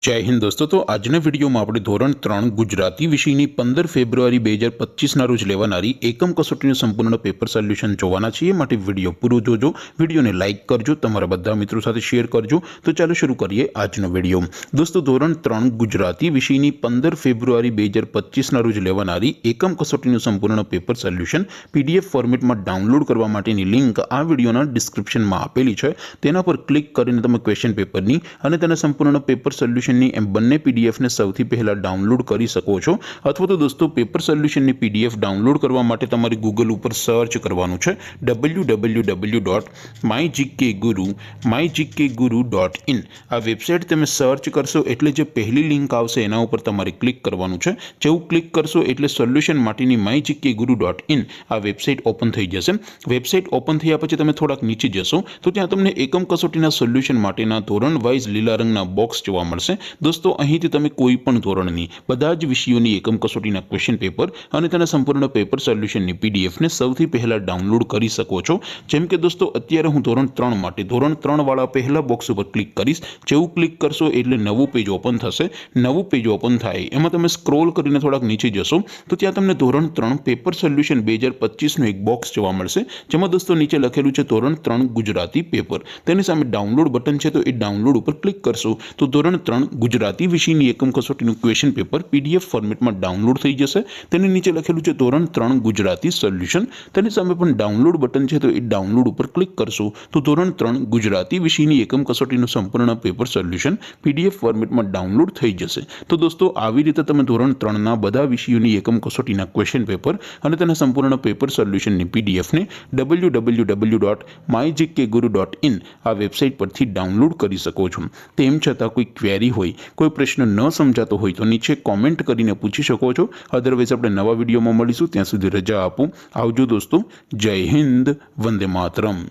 जय हिंद दोस्तों। तो આજના વિડીયોમાં આપણે ધોરણ 3 ગુજરાતી વિષયની 15 ફેબ્રુઆરી 2025ના રોજ લેવાનારી એકમ કસોટીનું સંપૂર્ણ પેપર સોલ્યુશન જોવાના છીએ। માટે વિડીયો પૂરો જોજો, વિડીયોને લાઇક કરજો, તમારા બધા મિત્રો સાથે શેર કરજો। તો ચાલો શરૂ કરીએ આજનો વિડીયો। દોસ્તો, ધોરણ 3 ગુજરાતી વિષયની 15 ફેબ્રુઆરી 2025ના રોજ લેવાનારી એકમ કસોટીનું સંપૂર્ણ પેપર સોલ્યુશન પીડીએફ ફોર્મેટમાં ડાઉનલોડ કરવા માટેની લિંક આ વિડીયોના ડિસ્ક્રિપ્શનમાં આપેલી છે। તેના પર ક્લિક કરીને તમે ક્વેશ્ચન પેપરની અને તેના સંપૂર્ણ પેપર સોલ્યુશન एम बने पीडीएफ ने सौथी पहला डाउनलॉड करी सको छो। अथवा तो दोस्तों पेपर सोल्यूशन ने पीडीएफ डाउनलॉड करवा माटे तमारे गूगल पर सर्च करवानुं छे www.mygkguru.in। आ वेबसाइट तमे सर्च करशो एटले जे पहली लिंक आवशे एना उपर तमारे क्लिक करवानुं छे। जेवुं क्लिक करशो एटले सोल्यूशन माटेनी mygkguru.in आ वेबसाइट ओपन थई जशे। वेबसाइट ओपन थया पछी तमे थोड़ाक नीचे जशो तो त्यां तमने एकम कसोटीना सोल्यूशन माटेना धोरण वाइज लीला रंगना बॉक्स जोवा मळशे। दोस्तों, અહીંથી તમે કોઈ પણ ધોરણની બધા જ વિષયોની એકમ કસોટીના ક્વેશ્ચન પેપર અને તેના સંપૂર્ણ પેપર સોલ્યુશનની પીડીએફને સૌથી પહેલા ડાઉનલોડ કરી શકો છો। જેમ કે દોસ્તો, અત્યારે હું ધોરણ 3 માટે ધોરણ 3 વાળા પહેલા બોક્સ ઉપર ક્લિક કરીશ। જેવું ક્લિક કરશો એટલે નવું પેજ ઓપન થશે। નવું પેજ ઓપન થાય એમાં તમે સ્ક્રોલ કરીને થોડાક નીચે જશો તો ત્યાં તમને ધોરણ 3 પેપર સોલ્યુશન 2025નું એક બોક્સ જોવા મળશે, જેમાં દોસ્તો નીચે લખેલું છે ધોરણ 3 ગુજરાતી પેપર। તેની સામે ડાઉનલોડ બટન છે, તો એ ડાઉનલોડ ઉપર ક્લિક કરશો તો ધોરણ 3 ગુજરાતી વિષયની એકમ કસોટીનું ક્વેશ્ચન પેપર પીડીએફ ફોર્મેટમાં ડાઉનલોડ થઈ જશે। તેની નીચે લખેલું છે ધોરણ 3 ગુજરાતી સોલ્યુશન। તેની સામે પણ ડાઉનલોડ બટન છે, તો એ ડાઉનલોડ ઉપર ક્લિક કરશો તો ધોરણ 3 ગુજરાતી વિષયની એકમ કસોટીનું સંપૂર્ણ પેપર સોલ્યુશન પીડીએફ ફોર્મેટમાં ડાઉનલોડ થઈ જશે। તો દોસ્તો, આવી રીતે તમે ધોરણ 3ના બધા વિષયોની એકમ કસોટીના ક્વેશ્ચન પેપર અને તેના સંપૂર્ણ પેપર સોલ્યુશનની પીડીએફને www.mygkguru.in આ વેબસાઇટ પરથી ડાઉનલોડ કરી શકો છો। તેમ છતાં કોઈ ક્વેરી હોય, कोई प्रश्न न समझातो हो तो नीचे कॉमेंट करीने पूछी शको छो। अदरवाइज अपने नवा विडियो में मळीशुं, त्यां सुधी रजा आपो। आवजो दोस्तों। जय हिंद, वंदे मातरम।